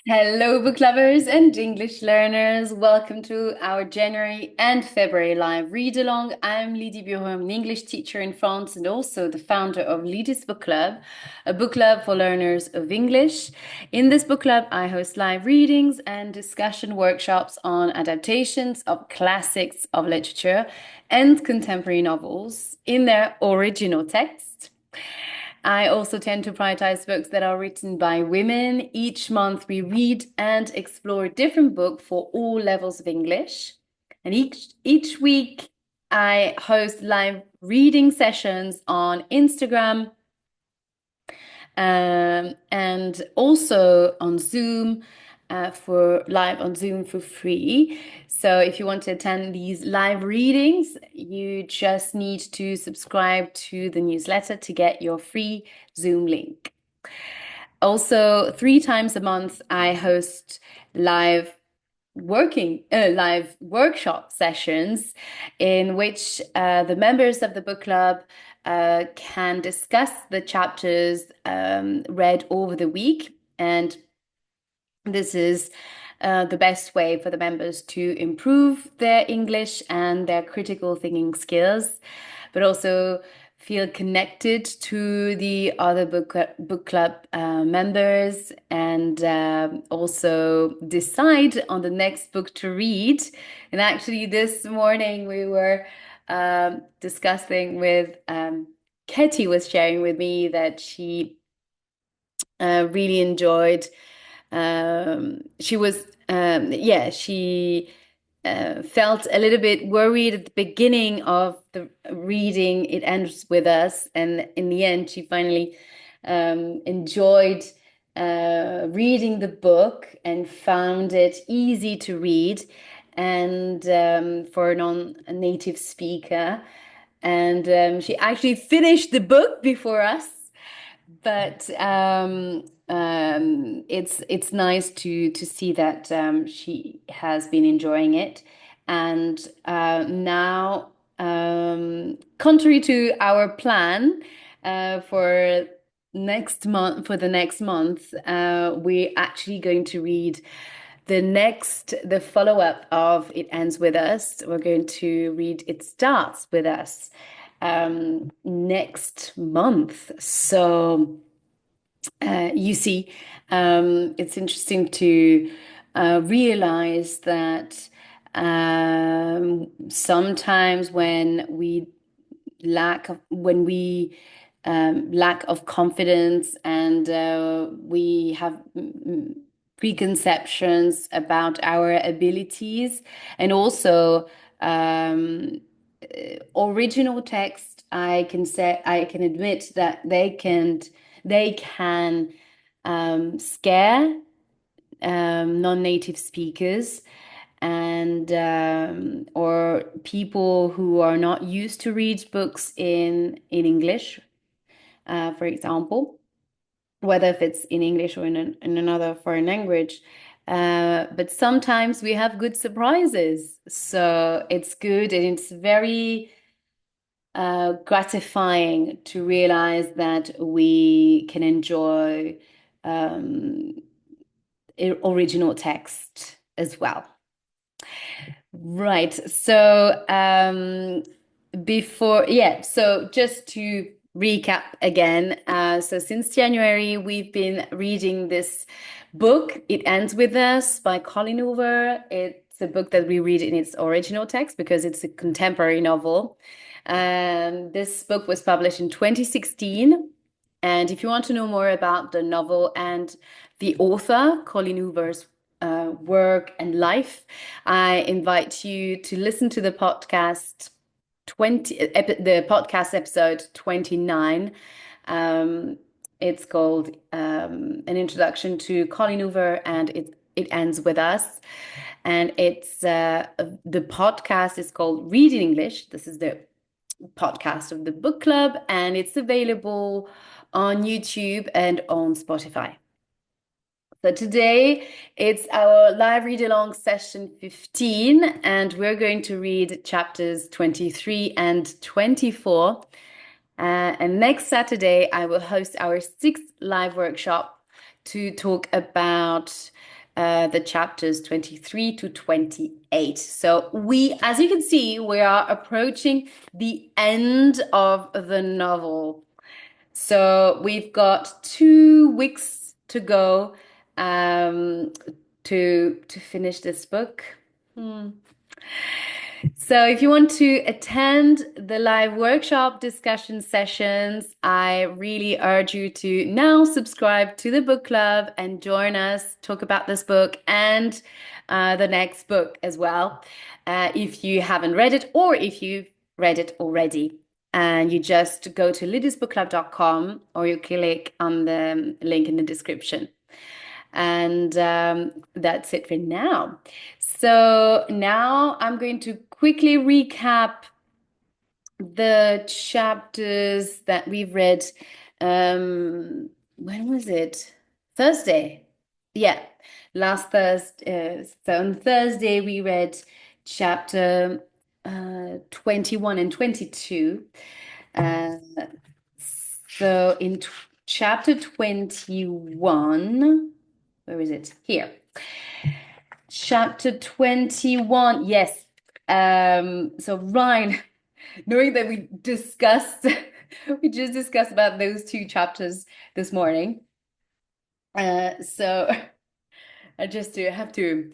Hello, book lovers and English learners. Welcome to our January and February live read along. I'm Lydie Bureau, I'm an English teacher in France and also the founder of Lydie's Book Club, a book club for learners of English. In this book club, I host live readings and discussion workshops on adaptations of classics of literature and contemporary novels in their original text. I also tend to prioritize books that are written by women. Each month we read and explore a different book for all levels of English. And each week I host live reading sessions on Instagram, and also on Zoom, for live on Zoom for free. So if you want to attend these live readings, you just need to subscribe to the newsletter to get your free Zoom link. Also, 3 times a month, I host live live workshop sessions in which the members of the book club can discuss the chapters read over the week. And this is the best way for the members to improve their English and their critical thinking skills, but also feel connected to the other book club members, and also decide on the next book to read. And actually, this morning we were discussing with Katie was sharing with me that she really enjoyed. She was, yeah, she felt a little bit worried at the beginning of the reading. It ends with us, and in the end, she finally enjoyed reading the book and found it easy to read, and for a non-native speaker. And she actually finished the book before us, but it's nice to see that she has been enjoying it, and now, contrary to our plan for the next month, we're actually going to read the follow-up of It Ends With Us. We're going to read It Starts With Us next month. So you see, it's interesting to realize that sometimes when we lack of confidence, and we have preconceptions about our abilities, and also original text, I can admit that they can scare non-native speakers, and or people who are not used to read books in English, for example, whether if it's in English or in another foreign language. But sometimes we have good surprises, so it's good, and it's very gratifying to realize that we can enjoy um, original text as well. Right. So so just to recap again, so since January, we've been reading this book, It Ends With Us by Colleen Hoover. It's a book that we read in its original text because it's a contemporary novel. This book was published in 2016. And if you want to know more about the novel and the author, Colleen Hoover's work and life, I invite you to listen to the podcast episode 29. It's called An Introduction to Colleen Hoover, and it ends with us. And it's the podcast is called Read in English. This is the podcast of the book club, and it's available on YouTube and on Spotify. So today it's our live read along session 15, and we're going to read chapters 23 and 24. And next Saturday, I will host our 6th live workshop to talk about the chapters 23 to 28. So as you can see, we are approaching the end of the novel. So we've got 2 weeks to go to finish this book. So if you want to attend the live workshop discussion sessions, I really urge you to now subscribe to the book club and join us, talk about this book and the next book as well. If you haven't read it or if you've read it already. And you just go to lidysbookclub.com or you click on the link in the description. And that's it for now. So now I'm going to quickly recap the chapters that we've read. When was it? Thursday. Yeah, last Thursday. So on Thursday, we read chapter 21 and 22. So in chapter 21, where is it? Here. Chapter 21, yes. So Ryle, knowing that we just discussed about those 2 chapters this morning. So I just have to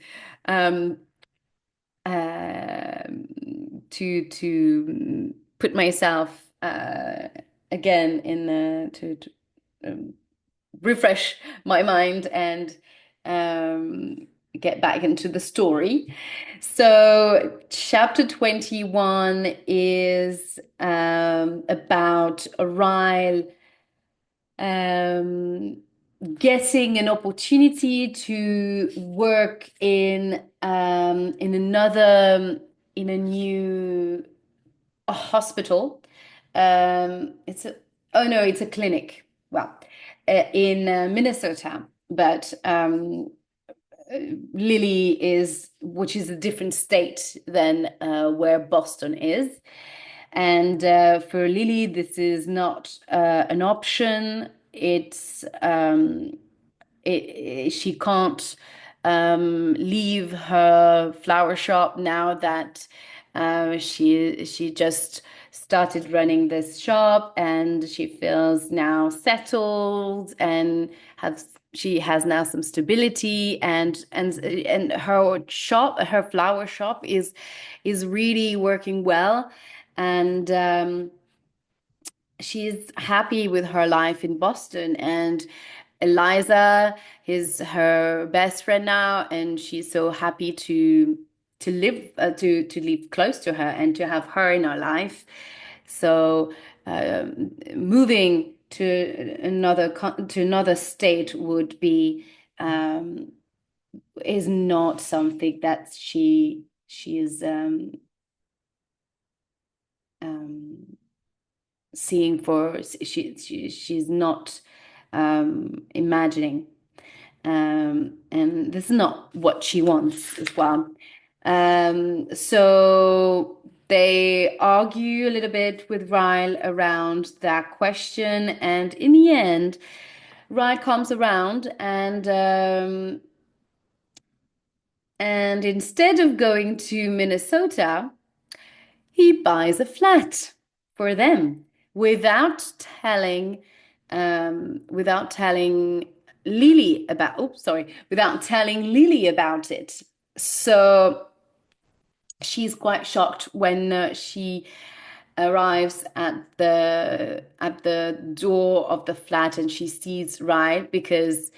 put myself again in to refresh my mind and get back into the story. So chapter 21 is about Ryle getting an opportunity to work in a new hospital. It's a clinic. Well, in Minnesota, but Lily which is a different state than where Boston is. And for Lily, this is not an option. She can't leave her flower shop now that she just started running this shop and she feels now settled and she has now some stability and her flower shop is really working well, and she's happy with her life in Boston. And Eliza is her best friend now, and she's so happy to live close to her and to have her in her life. So moving to another state would be is not something that she is seeing for she's not imagining, and this is not what she wants as well. So they argue a little bit with Ryle around that question, and in the end, Ryle comes around and instead of going to Minnesota, he buys a flat for them without telling Lily about it. So she's quite shocked when she arrives at the door of the flat and she sees Ryle, because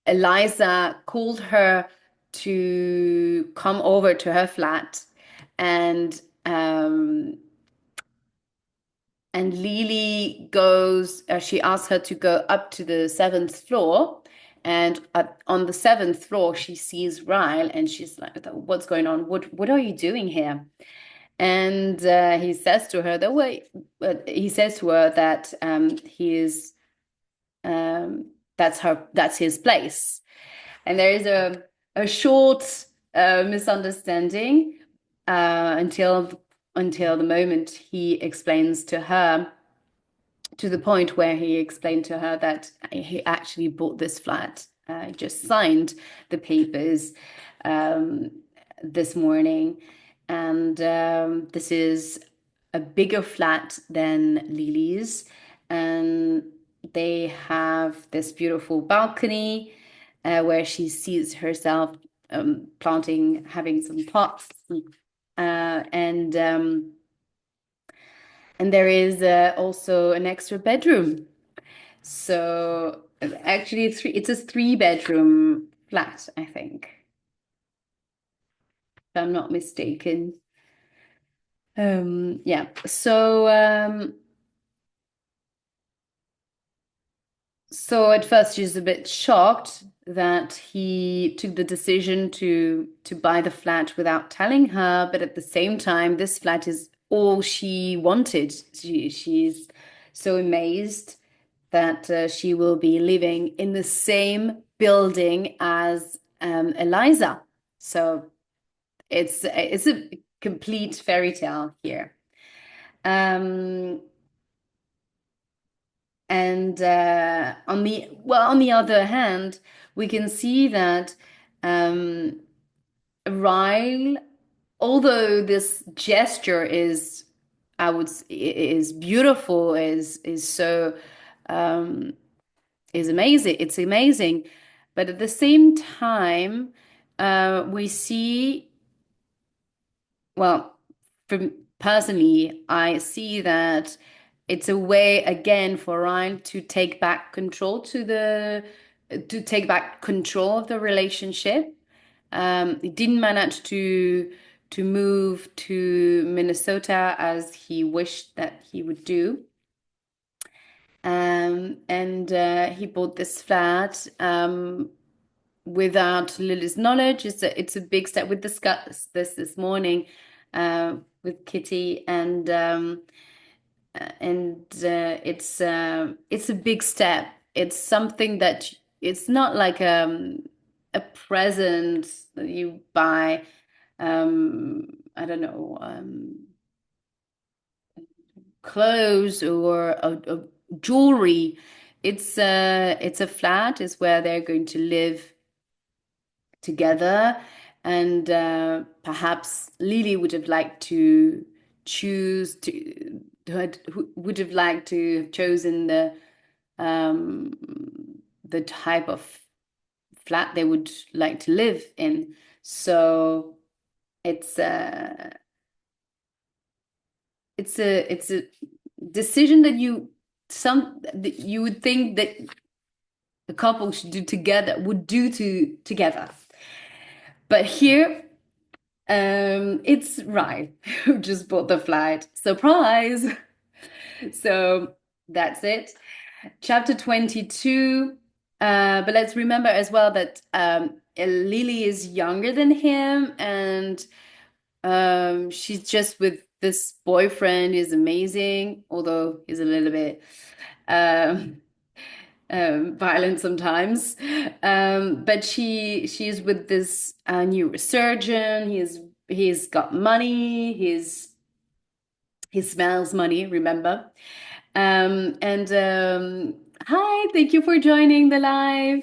Eliza called her to come over to her flat, and Lily goes. She asks her to go up to the 7th floor, and on the 7th floor she sees Ryle, and she's like, "What's going on? What are you doing here?" And he says to her that that's his place. And there is a short misunderstanding until the moment he explains to her to the point where he explained to her that he actually bought this flat, just signed the papers um, this morning. And this is a bigger flat than Lily's. And they have this beautiful balcony where she sees herself planting, having some pots. Uh, and um, and there is also an extra bedroom. So actually, it's a three-bedroom flat, I think, if I'm not mistaken. Yeah. So at first she's a bit shocked that he took the decision to buy the flat without telling her, but at the same time, this flat is all she wanted. She's so amazed that she will be living in the same building as Eliza. So it's a complete fairy tale here. Um, and on the other hand, we can see that um, Ryle, although this gesture is, is beautiful, is so um, is amazing. It's amazing, but at the same time, we see well, from personally, I see that it's a way again for Ryan to take back control to take back control of the relationship. He didn't manage to move to Minnesota as he wished that he would do. And he bought this flat without Lily's knowledge. It's a big step. We discussed this morning with Kitty, and it's a big step. It's something that it's not like a present that you buy. I don't know, clothes or a jewelry. It's a flat. It's where they're going to live together. And perhaps Lily would have liked to choose would have liked to have chosen um, the type of flat they would like to live in. So it's it's a decision that you would think that the couple should do together would do together. But here it's Ryan who just bought the flight. Surprise! So that's it. Chapter 22. But let's remember as well that Lily is younger than him, and she's just with this boyfriend. Is amazing, although he's a little bit um, violent sometimes. But she's with this neurosurgeon. He's got money. He smells money, remember? And Hi, thank you for joining the live.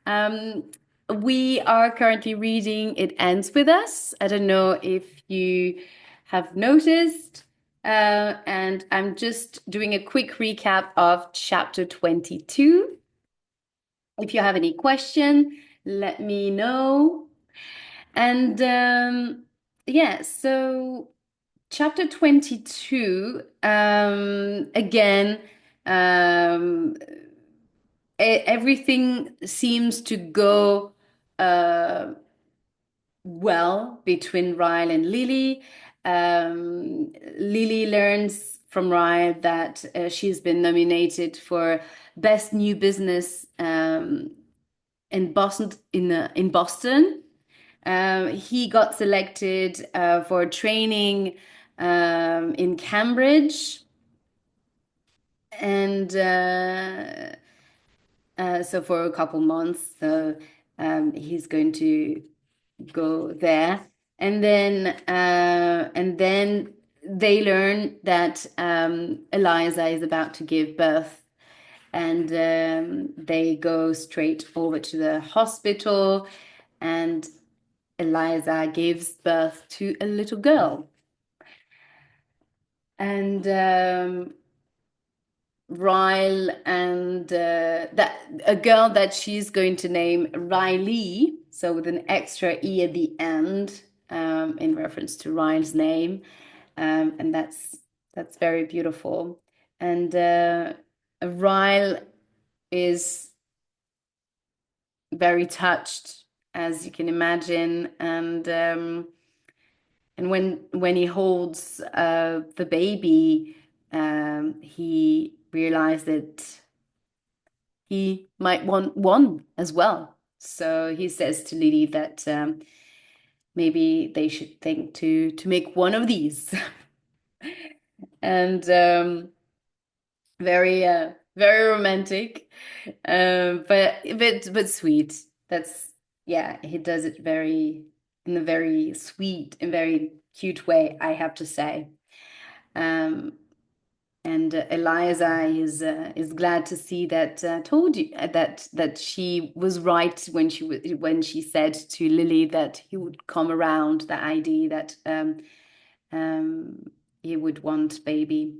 Um, we are currently reading It Ends With Us. I don't know if you have noticed. And I'm just doing a quick recap of chapter 22. If you have any question, let me know. And yeah, so chapter 22, again, um, everything seems to go uh, well between Ryle and Lily. Lily learns from Ryle that she's been nominated for Best New Business in Boston. In Boston, he got selected for training in Cambridge, and so for a couple months, so he's going to go there, and then they learn that Eliza is about to give birth, and they go straight over to the hospital, and Eliza gives birth to a little girl. And Ryle and that a girl that she's going to name Riley, so with an extra E at the end, in reference to Ryle's name, and that's very beautiful. And Ryle is very touched, as you can imagine, and when he holds the baby, he realized that he might want one as well. So he says to Lily that maybe they should think to make one of these, and very romantic, but sweet. That's yeah, he does it very in a very sweet and very cute way, I have to say. Um, and Eliza is glad to see that told you that she was right when she said to Lily that he would come around the idea that he would want baby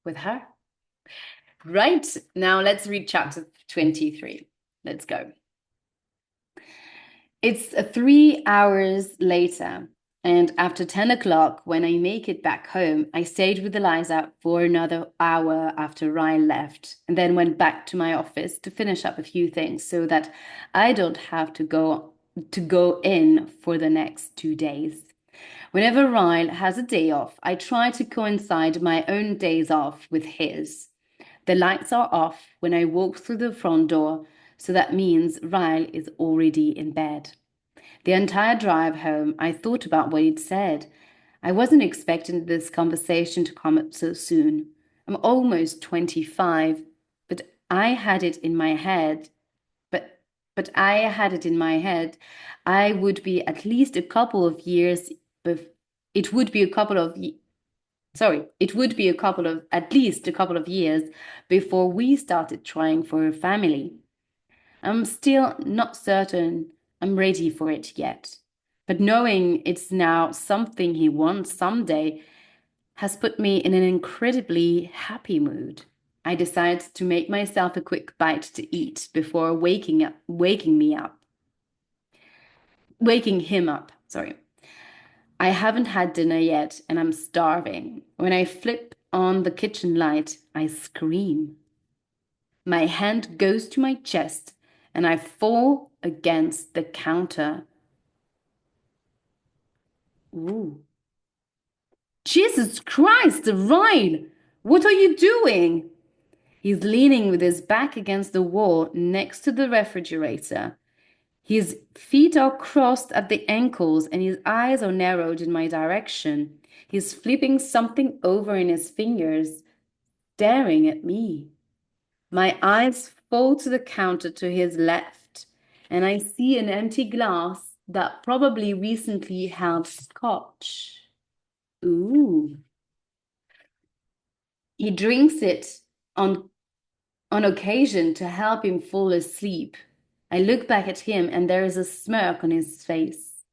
with her. Right, now let's read chapter 23. Let's go. It's 3 hours later, and after 10 o'clock, when I make it back home, I stayed with Eliza for another hour after Ryan left, and then went back to my office to finish up a few things so that I don't have to go in for the next 2 days. Whenever Ryle has a day off, I try to coincide my own days off with his. The lights are off when I walk through the front door, so that means Ryle is already in bed. The entire drive home, I thought about what he'd said. I wasn't expecting this conversation to come up so soon. I'm almost 25, but I had it in my head, but I had it in my head I would be at least a couple of years it would be a couple of sorry, it would be a couple of at least a couple of years before we started trying for a family. I'm still not certain I'm ready for it yet. But knowing it's now something he wants someday has put me in an incredibly happy mood. I decided to make myself a quick bite to eat before waking him up. Sorry. I haven't had dinner yet and I'm starving. When I flip on the kitchen light, I scream. My hand goes to my chest and I fall against the counter. Ooh. Jesus Christ, Ryle! What are you doing? He's leaning with his back against the wall next to the refrigerator. His feet are crossed at the ankles and his eyes are narrowed in my direction. He's flipping something over in his fingers, staring at me. My eyes fall to the counter to his left, and I see an empty glass that probably recently held scotch. Ooh. He drinks it on on occasion to help him fall asleep. I look back at him and there is a smirk on his face.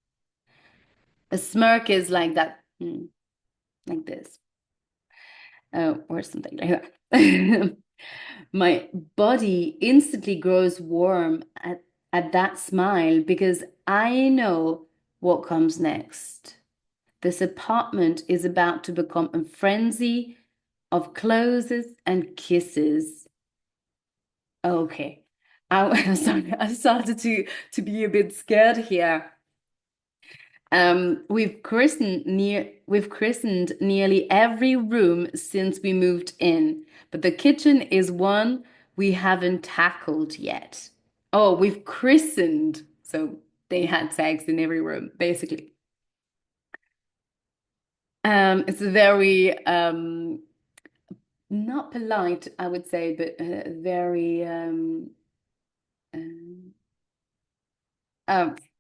A smirk is like that, like this, or something like that. My body instantly grows warm at that smile because I know what comes next. This apartment is about to become a frenzy of closes and kisses. Okay. I started to be a bit scared here. We've christened nearly every room since we moved in, but the kitchen is one we haven't tackled yet. Oh, we've christened. So they had sex in every room, basically. It's very not polite, I would say, but very um,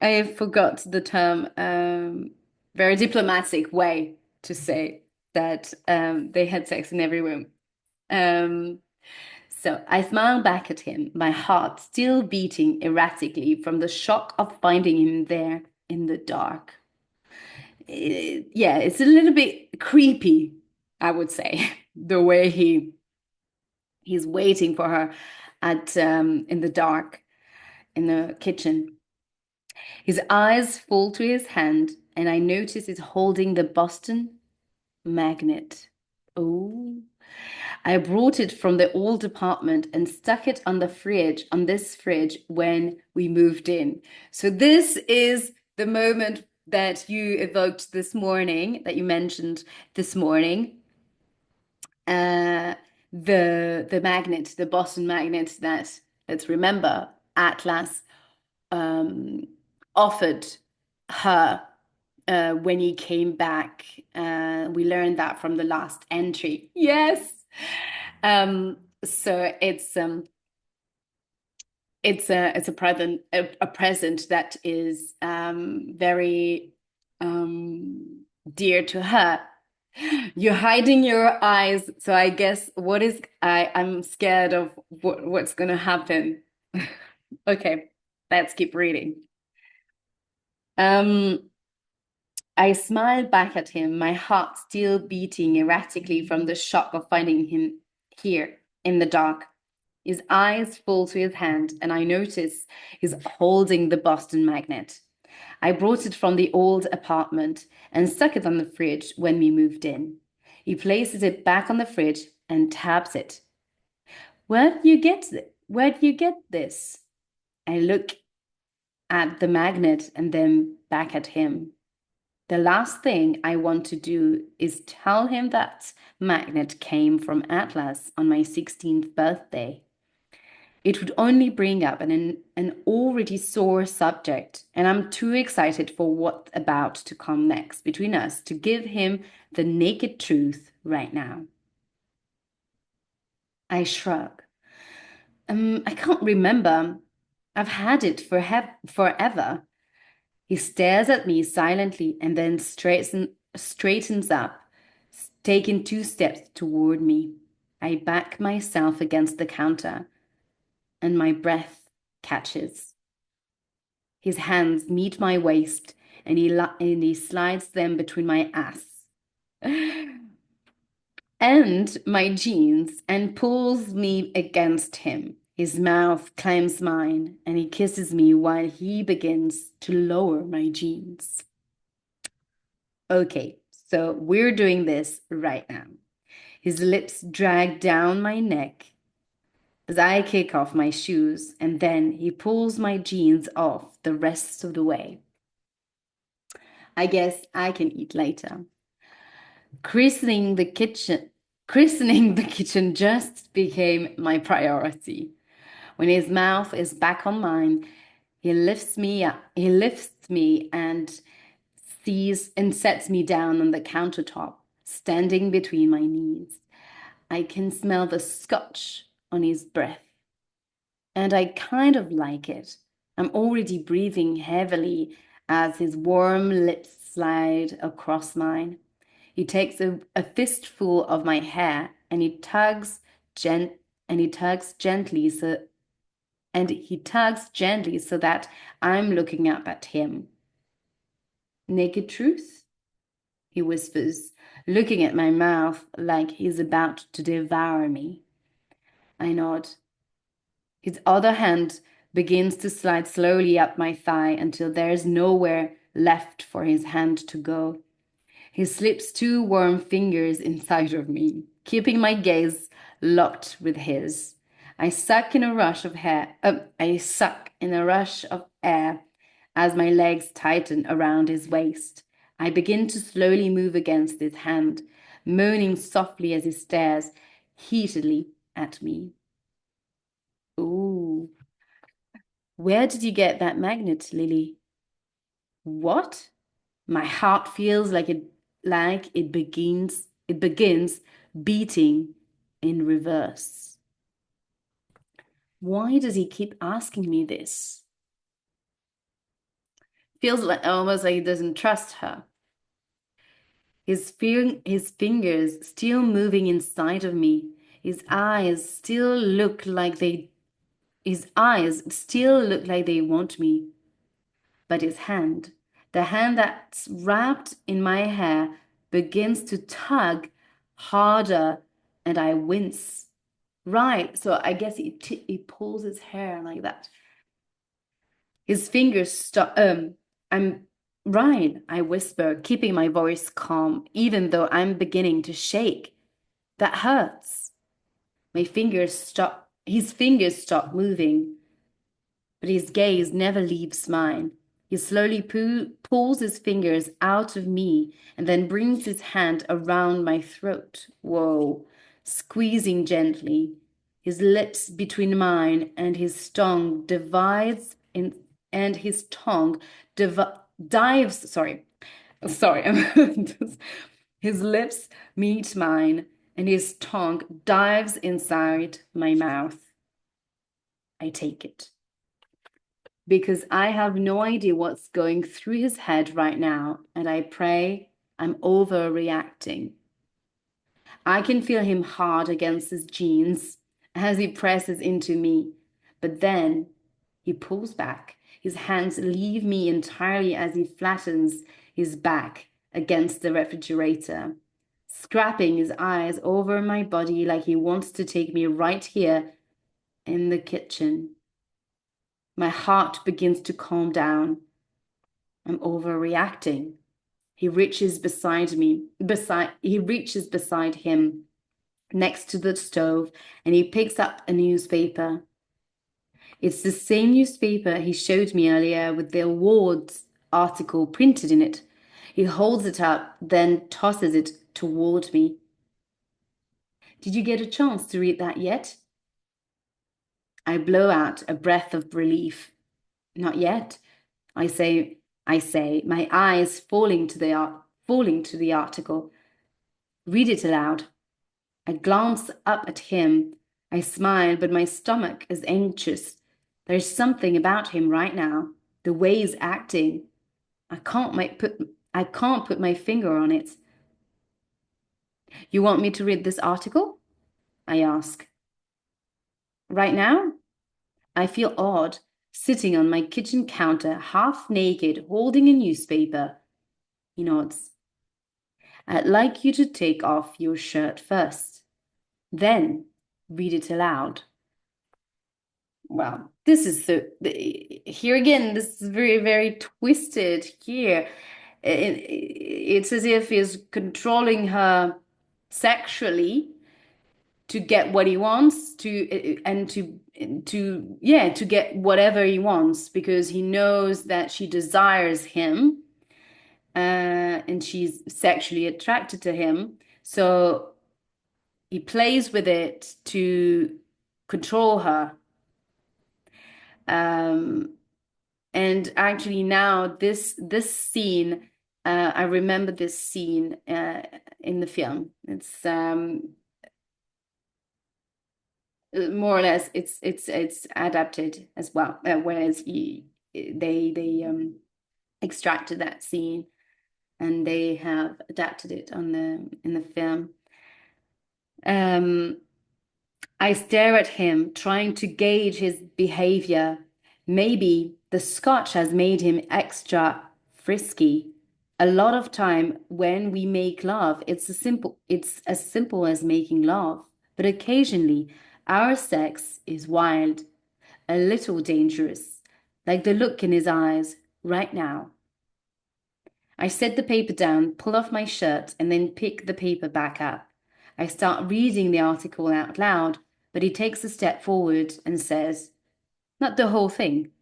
I forgot the term. Very diplomatic way to say. that they had sex in every room. Um, so I smiled back at him, my heart still beating erratically from the shock of finding him there in the dark. Yeah, it's a little bit creepy, I would say, the way he's waiting for her at in the dark in the kitchen. His eyes fall to his hand, and I notice he's holding the Boston magnet. Oh, I brought it from the old apartment and stuck it on the fridge, on this fridge, when we moved in. So this is the moment that you evoked this morning, that you mentioned this morning. Uh, the magnet, the Boston magnet that, let's remember, Atlas um, offered her when he came back. We learned that from the last entry. Yes. So it's a present that is very dear to her. You're hiding your eyes, so I guess I'm scared of what's gonna happen. Okay, let's keep reading. Um, I smiled back at him, my heart still beating erratically from the shock of finding him here in the dark. His eyes fall to his hand, and I notice he's holding the Boston magnet. I brought it from the old apartment and stuck it on the fridge when we moved in. He places it back on the fridge and taps it. Where'd you get this? I look at the magnet and then back at him. The last thing I want to do is tell him that magnet came from Atlas on my 16th birthday. It would only bring up an already sore subject, and I'm too excited for what's about to come next between us to give him the naked truth right now. I shrug. I can't remember. I've had it forever. He stares at me silently and then straightens up, taking 2 steps toward me. I back myself against the counter, and my breath catches. His hands meet my waist, and he slides them between my ass and my jeans and pulls me against him. His mouth claims mine, and he kisses me while he begins to lower my jeans. Okay, so we're doing this right now. His lips drag down my neck as I kick off my shoes, and then he pulls my jeans off the rest of the way. I guess I can eat later. Christening the kitchen, Christening the kitchen just became my priority. When his mouth is back on mine, he lifts me up. He lifts me and sets me down on the countertop, standing between my knees. I can smell the scotch on his breath, and I kind of like it. I'm already breathing heavily as his warm lips slide across mine. He takes a fistful of my hair and he tugs gently so that I'm looking up at him. Naked truth? He whispers, looking at my mouth like he's about to devour me. I nod. His other hand begins to slide slowly up my thigh until there is nowhere left for his hand to go. He slips 2 warm fingers inside of me, keeping my gaze locked with his. I suck in a rush of hair. I suck in a rush of air as my legs tighten around his waist. I begin to slowly move against his hand, moaning softly as he stares heatedly at me. Ooh, where did you get that magnet, Lily? What? My heart feels like it begins beating in reverse. Why does he keep asking me this? Feels like almost like he doesn't trust her. His fingers still moving inside of me. His eyes still look like they his eyes still look like they want me. But his hand, the hand that's wrapped in my hair, begins to tug harder and I wince. Right, so I guess he pulls his hair like that. His fingers stop. I'm Ryan, I whisper, keeping my voice calm, even though I'm beginning to shake. That hurts. My fingers stop. His fingers stop moving, but his gaze never leaves mine. He slowly pulls his fingers out of me and then brings his hand around my throat. Whoa, squeezing gently. His lips between mine and his tongue divides in, and his tongue dives. Sorry. His lips meet mine and his tongue dives inside my mouth. I take it because I have no idea what's going through his head right now, and I pray I'm overreacting. I can feel him hard against his jeans as he presses into me, but then he pulls back. His hands leave me entirely as he flattens his back against the refrigerator, scrapping his eyes over my body like he wants to take me right here in the kitchen. My heart begins to calm down. I'm overreacting. He reaches beside him next to the stove and he picks up a newspaper. It's the same newspaper he showed me earlier with the awards article printed in it. He holds it up, then tosses it toward me. Did you get a chance to read that yet? I blow out a breath of relief. Not yet, I say, my eyes falling to the article. Read it aloud. I glance up at him. I smile, but my stomach is anxious. There's something about him right now, the way he's acting. I can't put my finger on it. You want me to read this article? I ask. Right now? I feel odd, sitting on my kitchen counter, half naked, holding a newspaper. He nods. I'd like you to take off your shirt first. Then read it aloud. Well, this is here again, this is very, very twisted here. It's as if he's controlling her sexually to get what he wants to get whatever he wants because he knows that she desires him and she's sexually attracted to him. So he plays with it to control her. And actually now this scene, I remember this scene in the film. It's more or less it's adapted as well, whereas they extracted that scene and they have adapted it on the in the film. Um, I stare at him, trying to gauge his behavior. Maybe the scotch has made him extra frisky. A lot of time when we make love, it's as simple as making love. But occasionally, our sex is wild, a little dangerous, like the look in his eyes right now. I set the paper down, pull off my shirt, and then pick the paper back up. I start reading the article out loud, but he takes a step forward and says, "Not the whole thing."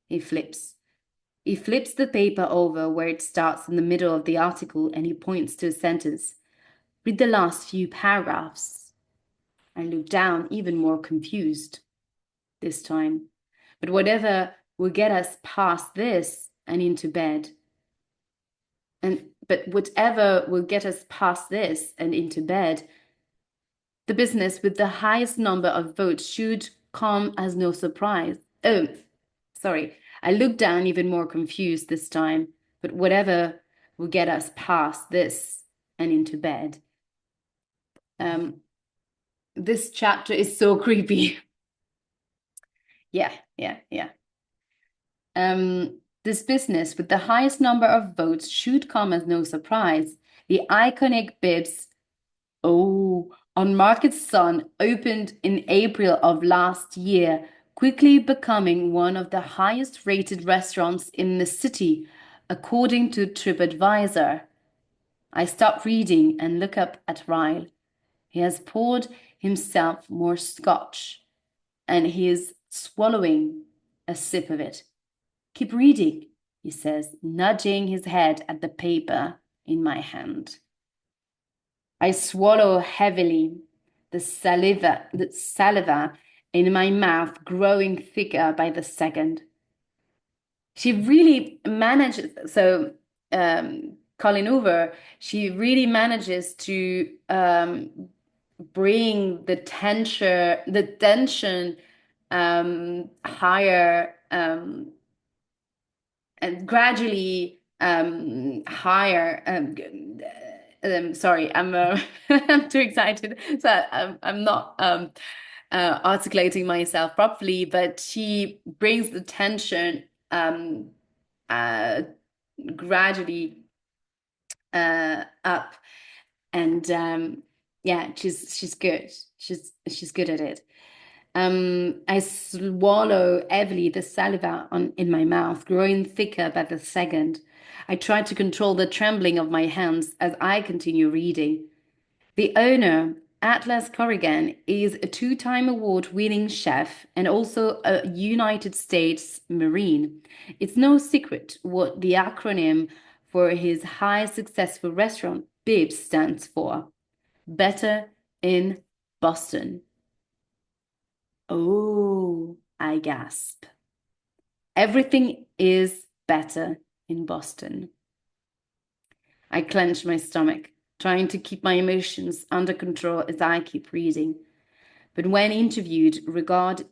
He flips. He flips the paper over where it starts in the middle of the article and he points to a sentence. "Read the last few paragraphs." I look down, even more confused this time. But whatever will get us past this and into bed. But whatever will get us past this and into bed, the business with the highest number of votes should come as no surprise. Oh, sorry. I look down even more confused this time, but whatever will get us past this and into bed. Um, this chapter is so creepy. Yeah, yeah, yeah. This business with the highest number of votes should come as no surprise. The iconic Bibs, oh, on Market Sun opened in April of last year, quickly becoming one of the highest rated restaurants in the city, according to TripAdvisor. I stop reading and look up at Ryle. He has poured himself more scotch, and he is swallowing a sip of it. Keep reading, he says, nudging his head at the paper in my hand. I swallow heavily, the saliva in my mouth growing thicker by the second. She really manages, so Colleen Hoover, she really manages to bring the tension higher and gradually higher. Sorry, I'm too excited, so I'm not articulating myself properly. But she brings the tension uh, gradually up, and yeah, she's good. She's good at it. I swallow heavily the saliva in my mouth, growing thicker by the second. I try to control the trembling of my hands as I continue reading. The owner, Atlas Corrigan, is a two-time award-winning chef and also a United States Marine. It's no secret what the acronym for his high successful restaurant, BIBS, stands for. Better in Boston. Oh, I gasp. Everything is better in Boston. I clench my stomach, trying to keep my emotions under control as I keep reading. But when interviewed regarding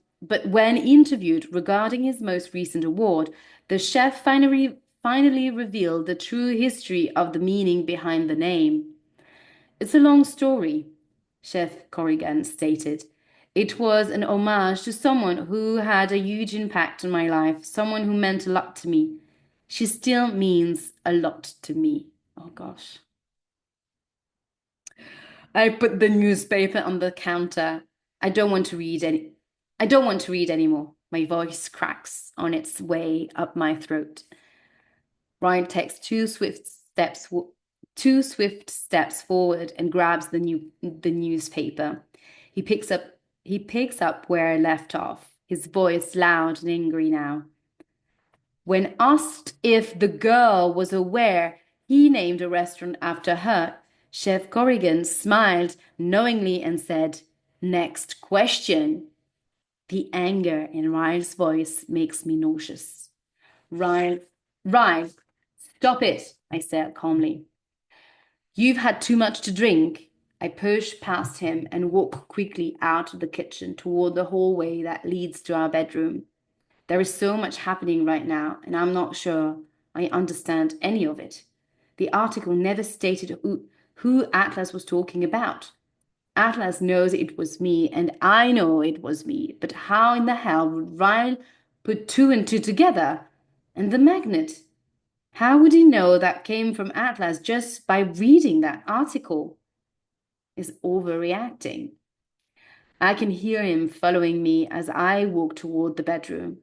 his most recent award, the chef finally revealed the true history of the meaning behind the name. It's a long story, Chef Corrigan stated. It was an homage to someone who had a huge impact on my life, someone who meant a lot to me. She still means a lot to me. Oh gosh. I put the newspaper on the counter. I don't want to read any. I don't want to read anymore. My voice cracks on its way up my throat. Ryan takes two swift steps forward and grabs the newspaper. He picks up he picks up where I left off, his voice loud and angry now. When asked if the girl was aware he named a restaurant after her, Chef Corrigan smiled knowingly and said, "Next question." The anger in Ryle's voice makes me nauseous. Ryle, Ryle, stop it, I said calmly. You've had too much to drink. I push past him and walk quickly out of the kitchen toward the hallway that leads to our bedroom. There is so much happening right now, and I'm not sure I understand any of it. The article never stated who Atlas was talking about. Atlas knows it was me, and I know it was me, but how in the hell would Ryle put two and two together? And the magnet? How would he know that came from Atlas just by reading that article? Is overreacting. I can hear him following me as I walk toward the bedroom.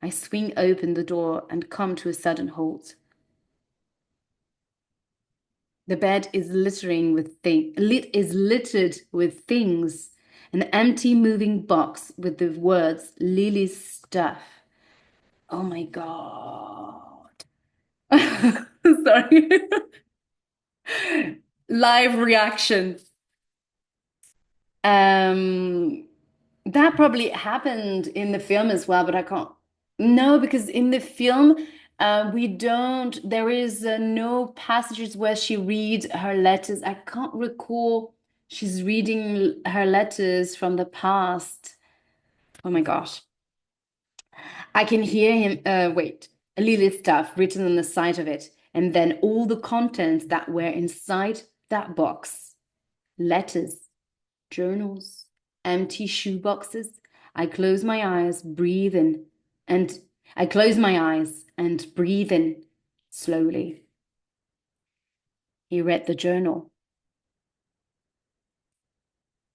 I swing open the door and come to a sudden halt. The bed is littered with things. An empty moving box with the words Lily's stuff. Oh my God. Sorry. Live reaction. Um, that probably happened in the film as well, but I can't. No, because in the film, we don't, there is no passages where she reads her letters. I can't recall she's reading her letters from the past. Oh my gosh. I can hear him, wait, Lily's stuff written on the side of it, and then all the contents that were inside that box. Letters, journals, empty shoe boxes. I close my eyes, breathe in, and I close my eyes and breathe in slowly. He read the journal.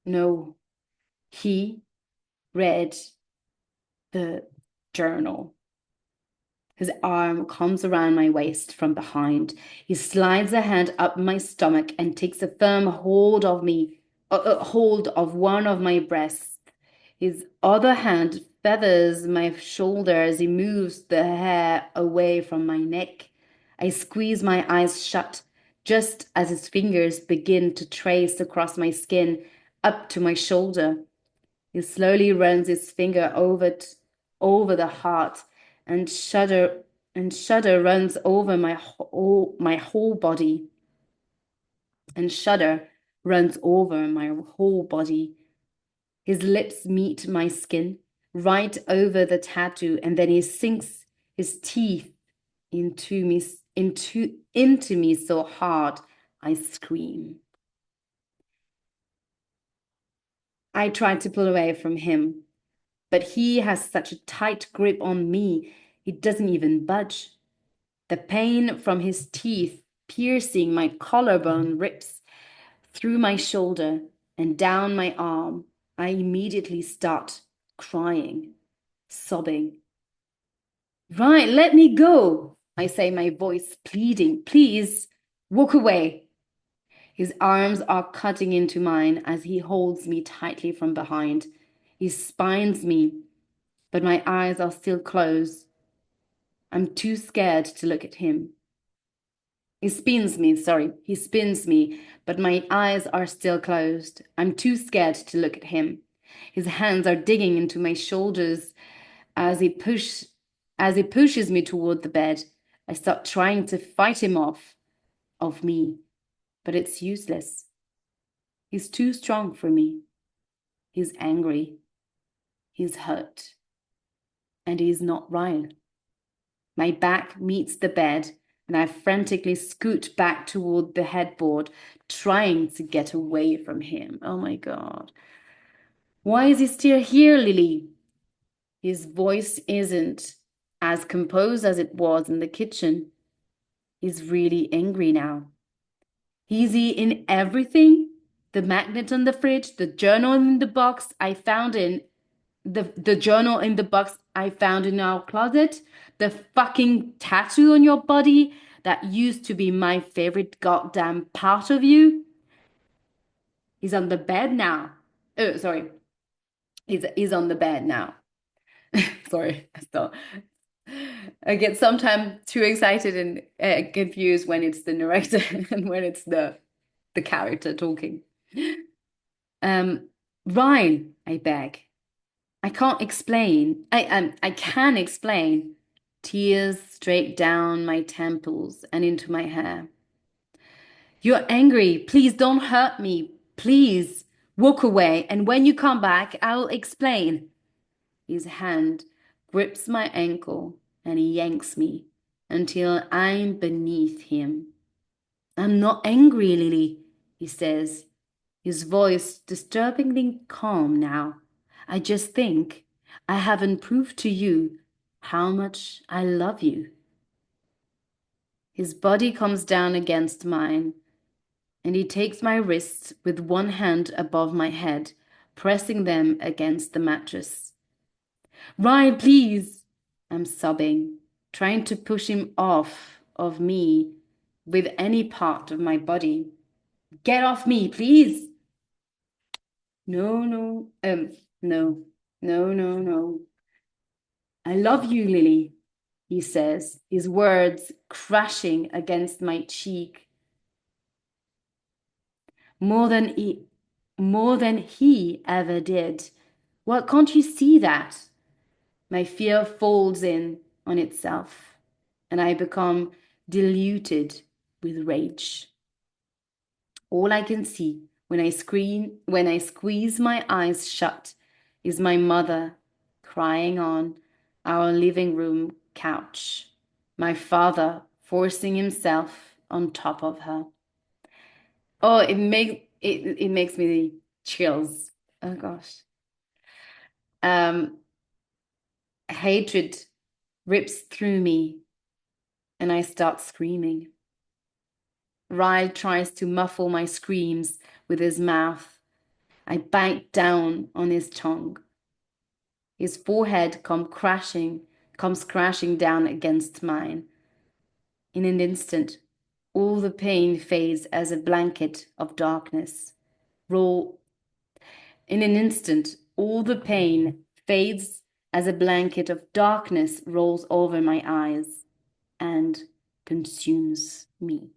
No, he read the journal. His arm comes around my waist from behind. He slides a hand up my stomach and takes a firm hold of me, hold of one of my breasts. His other hand feathers my shoulder as he moves the hair away from my neck. I squeeze my eyes shut just as his fingers begin to trace across my skin up to my shoulder. He slowly runs his finger over the heart, and shudder runs over my whole body. And shudder runs over my whole body. His lips meet my skin right over the tattoo, and then he sinks his teeth into me so hard I scream. I try to pull away from him, but he has such a tight grip on me, he doesn't even budge. The pain from his teeth piercing my collarbone rips through my shoulder and down my arm. I immediately start crying, sobbing. Right, let me go, I say, my voice pleading. Please, walk away. His arms are cutting into mine as he holds me tightly from behind. He spines me, but my eyes are still closed. I'm too scared to look at him. He spins me, but my eyes are still closed. I'm too scared to look at him. His hands are digging into my shoulders as he pushes me toward the bed. I start trying to fight him off of me, but it's useless. He's too strong for me. He's angry. He's hurt. And he's not Ryle. My back meets the bed, and I frantically scoot back toward the headboard, trying to get away from him. Oh my God. Why is he still here, Lily? His voice isn't as composed as it was in the kitchen. He's really angry now. He's in everything. The magnet on the fridge, the journal in the box I found in the journal in the box I found in our closet, the fucking tattoo on your body that used to be my favorite goddamn part of you. He's on the bed now. Oh, sorry. He's on the bed now. Sorry, I get sometimes too excited and confused when it's the narrator and when it's the character talking. Um, Ryan, I beg. I can't explain. I can explain. Tears straight down my temples and into my hair. You're angry. Please don't hurt me. Please walk away. And when you come back, I'll explain. His hand grips my ankle and he yanks me until I'm beneath him. I'm not angry, Lily, he says, his voice disturbingly calm now. I just think I haven't proved to you how much I love you. His body comes down against mine, and he takes my wrists with one hand above my head, pressing them against the mattress. Ryan, please! I'm sobbing, trying to push him off of me with any part of my body. Get off me, please! No, no, no, no, no, no. I love you, Lily, he says, his words crashing against my cheek. More than he ever did. Well, can't you see that? My fear folds in on itself, and I become diluted with rage. All I can see when I squeeze my eyes shut is my mother crying on our living room couch, my father forcing himself on top of her. Oh, it makes me chills. Oh gosh. Um, Hatred rips through me and I start screaming. Ryle tries to muffle my screams with his mouth. I bite down on his tongue. His forehead comes crashing down against mine. In an instant, all the pain fades as a blanket of darkness. Roll. In an instant, all the pain fades as a blanket of darkness rolls over my eyes and consumes me.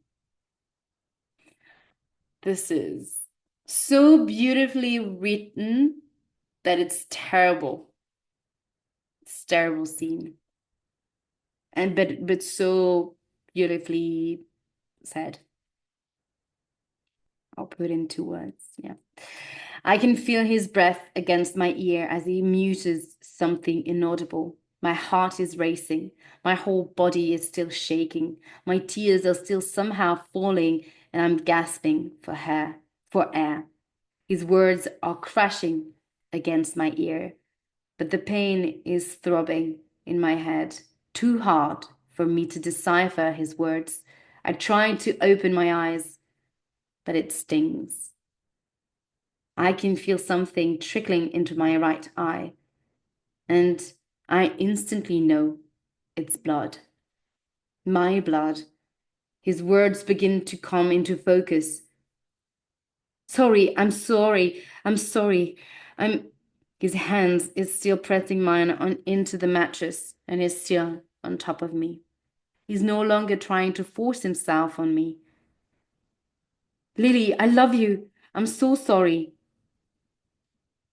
This is so beautifully written that it's terrible. It's a terrible scene. And but so beautifully said. I'll put into words. Yeah. I can feel his breath against my ear as he muses something inaudible. My heart is racing. My whole body is still shaking. My tears are still somehow falling, and I'm gasping for air. His words are crashing against my ear, but the pain is throbbing in my head, too hard for me to decipher his words. I try to open my eyes, but it stings. I can feel something trickling into my right eye, and I instantly know it's blood. My blood. His words begin to come into focus. Sorry, I'm sorry, I'm sorry. I'm. His hands is still pressing mine into the mattress and is still on top of me. He's no longer trying to force himself on me. Lily, I love you. I'm so sorry.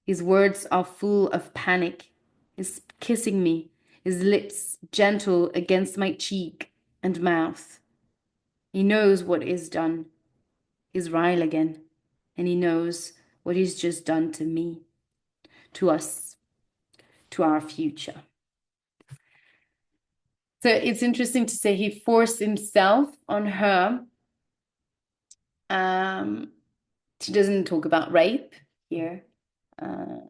His words are full of panic. He's kissing me, his lips gentle against my cheek and mouth. He knows what is done. He's Ryle again, and he knows what he's just done to me, to us, to our future. So it's interesting to say he forced himself on her. Um, she doesn't talk about rape here, uh,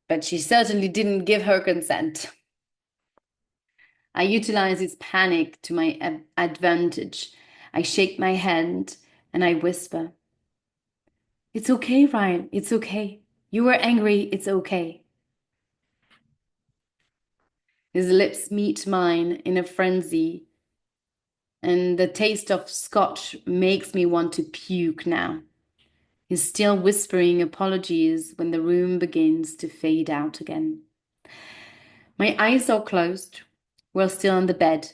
but she certainly didn't give her consent. I utilize his panic to my advantage. I shake my hand and I whisper, "It's okay, Ryan. It's okay. You were angry. It's okay." His lips meet mine in a frenzy, and the taste of scotch makes me want to puke now. He's still whispering apologies when the room begins to fade out again. My eyes are closed. We're still on the bed,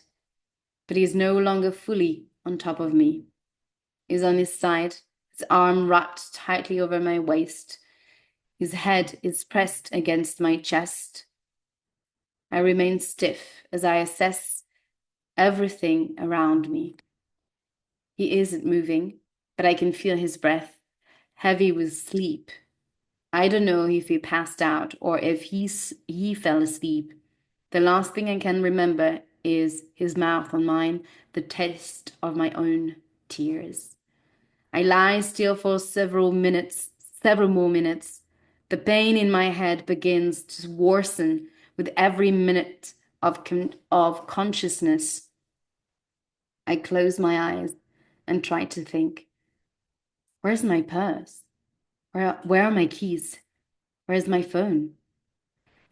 but he's no longer fully on top of me. He's on his side, his arm wrapped tightly over my waist. His head is pressed against my chest. I remain stiff as I assess everything around me. He isn't moving, but I can feel his breath, heavy with sleep. I don't know if he passed out or if he fell asleep. The last thing I can remember is his mouth on mine, the taste of my own tears. I lie still for several more minutes. The pain in my head begins to worsen with every minute of consciousness. I close my eyes and try to think. Where's my purse? Where are my keys? Where's my phone?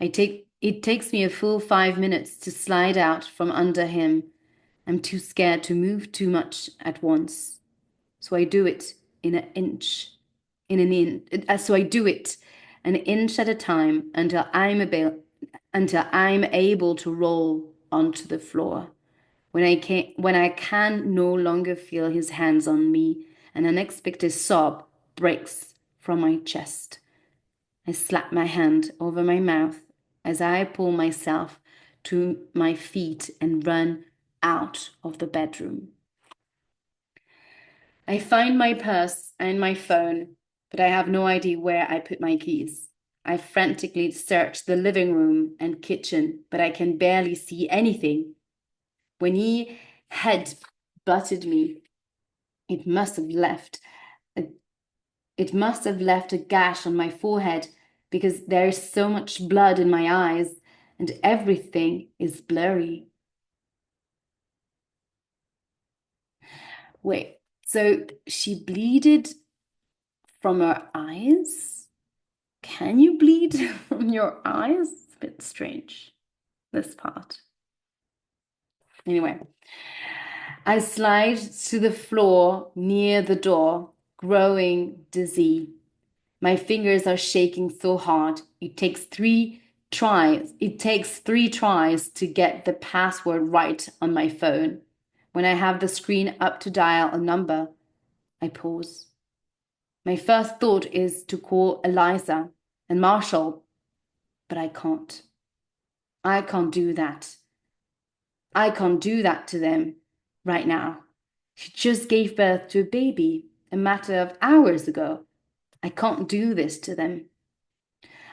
It takes me a full 5 minutes to slide out from under him. I'm too scared to move too much at once. So I do it in an inch, so I do it an inch at a time until I'm able to roll onto the floor. When I can no longer feel his hands on me, an unexpected sob breaks from my chest. I slap my hand over my mouth as I pull myself to my feet and run out of the bedroom. I find my purse and my phone, but I have no idea where I put my keys. I frantically search the living room and kitchen, but I can barely see anything. When he head butted me, It must have left a, it must have left a gash on my forehead because there is so much blood in my eyes and everything is blurry. Wait, so she bleeded from her eyes? Can you bleed from your eyes? It's a bit strange, this part. Anyway, I slide to the floor near the door, growing dizzy. My fingers are shaking so hard. It takes 3 tries to get the password right on my phone. When I have the screen up to dial a number, I pause. My first thought is to call Eliza and Marshall, but I can't. I can't do that. I can't do that to them right now. She just gave birth to a baby a matter of hours ago. I can't do this to them.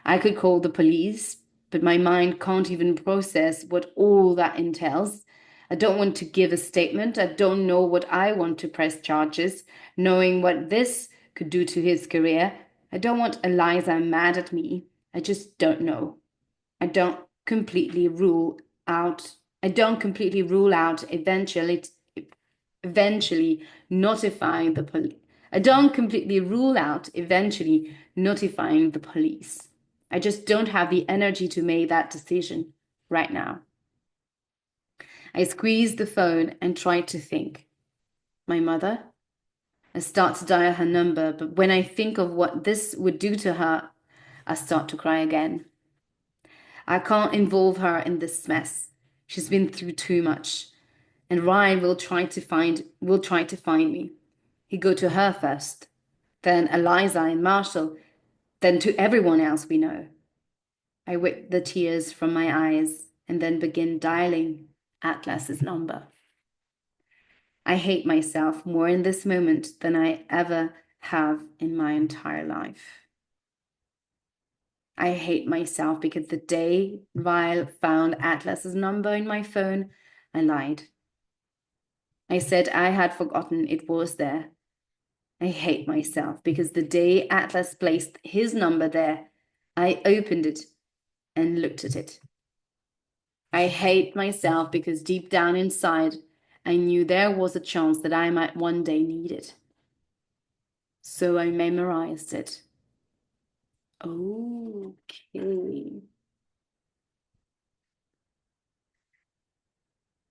I could call the police, but my mind can't even process what all that entails. I don't want to give a statement. I don't know what I want to press charges, knowing what this could do to his career. I don't want Eliza mad at me. I just don't know. I don't completely rule out I don't completely rule out eventually notifying the police. I don't completely rule out eventually notifying the police. I just don't have the energy to make that decision right now. I squeeze the phone and try to think. My mother? I start to dial her number, but when I think of what this would do to her, I start to cry again. I can't involve her in this mess. She's been through too much. And Ryan will try to find me. He go to her first, then Eliza and Marshall, then to everyone else we know. I wipe the tears from my eyes and then begin dialing Atlas's number. I hate myself more in this moment than I ever have in my entire life. I hate myself because the day Ryle found Atlas's number in my phone, I lied. I said I had forgotten it was there. I hate myself because the day Atlas placed his number there, I opened it and looked at it. I hate myself because deep down inside, I knew there was a chance that I might one day need it. So I memorized it. Okay.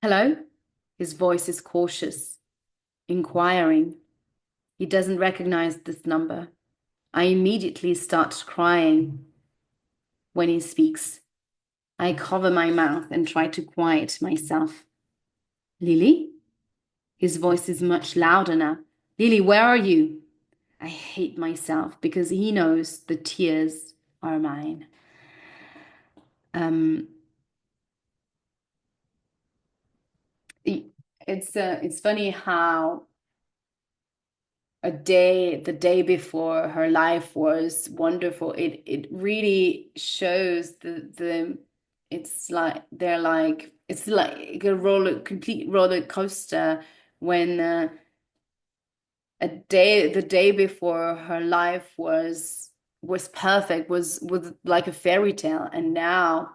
Hello? His voice is cautious, inquiring. He doesn't recognize this number. I immediately start crying when he speaks. I cover my mouth and try to quiet myself. Lily? His voice is much louder now. Lily, where are you? I hate myself because he knows the tears are mine. Um, it's funny how the day before her life was wonderful. It really shows the it's like a complete roller coaster when the day before her life was perfect, was like a fairy tale, and now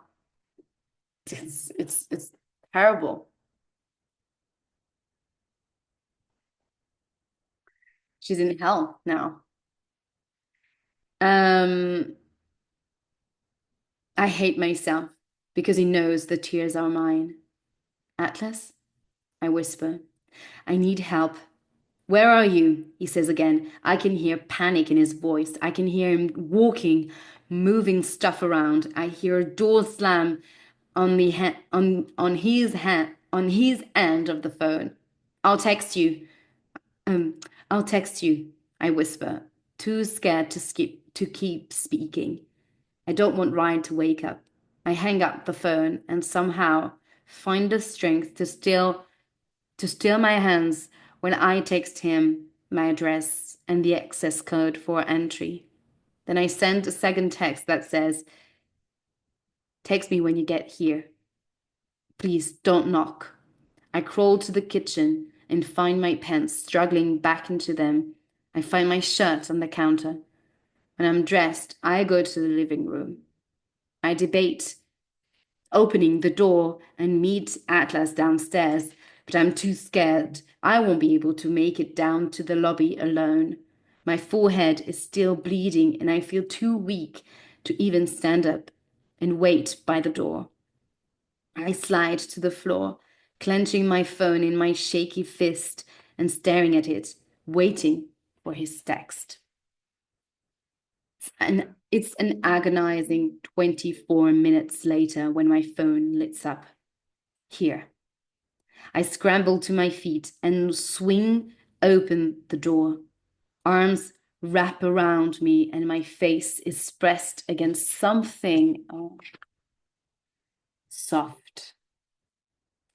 it's terrible. She's in hell now. Um, I hate myself because he knows the tears are mine. Atlas, I whisper, I need help. Where are you? He says again. I can hear panic in his voice. I can hear him walking, moving stuff around. I hear a door slam on his end of the phone. I'll text you. Um, I'll text you, I whisper, too scared to keep speaking. I don't want Ryan to wake up. I hang up the phone and somehow find the strength to still my hands when I text him my address and the access code for entry. Then I send a second text that says, text me when you get here. Please don't knock. I crawl to the kitchen and find my pants struggling back into them. I find my shirt on the counter. When I'm dressed, I go to the living room. I debate opening the door and meet Atlas downstairs, but I'm too scared. I won't be able to make it down to the lobby alone. My forehead is still bleeding, and I feel too weak to even stand up and wait by the door. I slide to the floor, clenching my phone in my shaky fist and staring at it, waiting for his text. And it's an agonizing 24 minutes later when my phone lights up. Here. I scramble to my feet and swing open the door. Arms wrap around me and my face is pressed against something soft.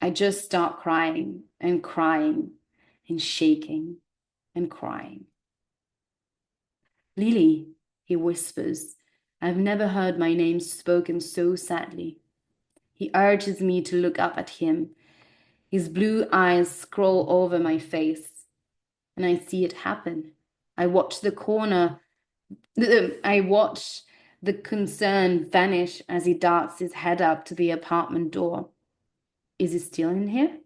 I just start crying and crying and shaking and crying. Lily, he whispers. I've never heard my name spoken so sadly. He urges me to look up at him. His blue eyes scroll over my face, and I see it happen. I watch the concern vanish as he darts his head up to the apartment door. Is he still in here?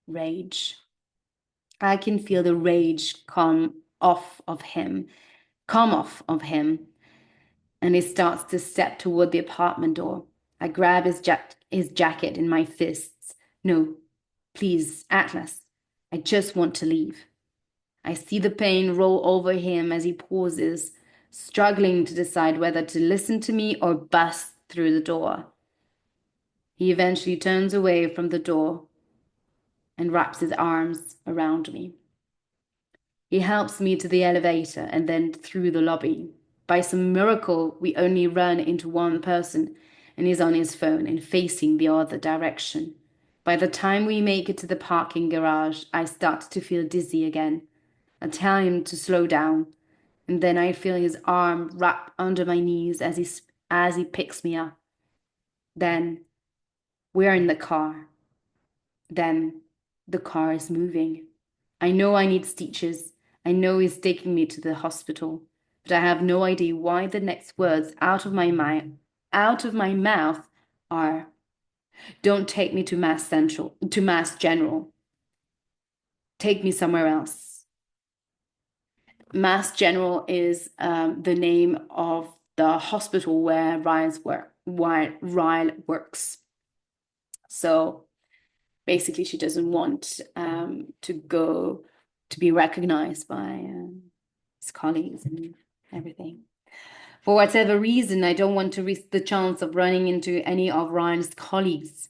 Rage. I can feel the rage come off of him, and he starts to step toward the apartment door. I grab his jacket in my fists. No, please, Atlas. I just want to leave. I see the pain roll over him as he pauses, struggling to decide whether to listen to me or bust through the door. He eventually turns away from the door and wraps his arms around me. He helps me to the elevator and then through the lobby. By some miracle, we only run into one person, and he's on his phone and facing the other direction. By the time we make it to the parking garage, I start to feel dizzy again. I tell him to slow down, and then I feel his arm wrap under my knees as he picks me up. Then we're in the car. Then the car is moving. I know I need stitches. I know he's taking me to the hospital, but I have no idea why the next words out of my mouth are, "Don't take me to Mass General. Take me somewhere else." Mass General is the name of the hospital where Ryle works. So basically, she doesn't want to be recognized by his colleagues and everything. For whatever reason, I don't want to risk the chance of running into any of Ryan's colleagues.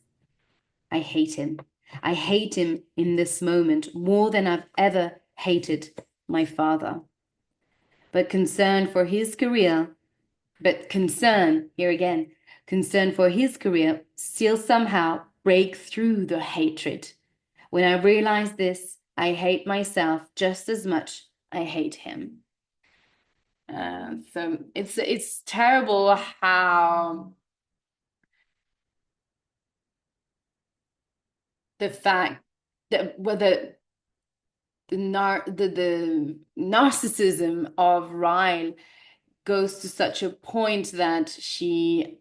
I hate him. I hate him in this moment more than I've ever hated my father. But concern for his career still somehow break through the hatred. When I realize this, I hate myself just as much I hate him. So it's terrible how the fact that whether the narcissism of Ryle goes to such a point that she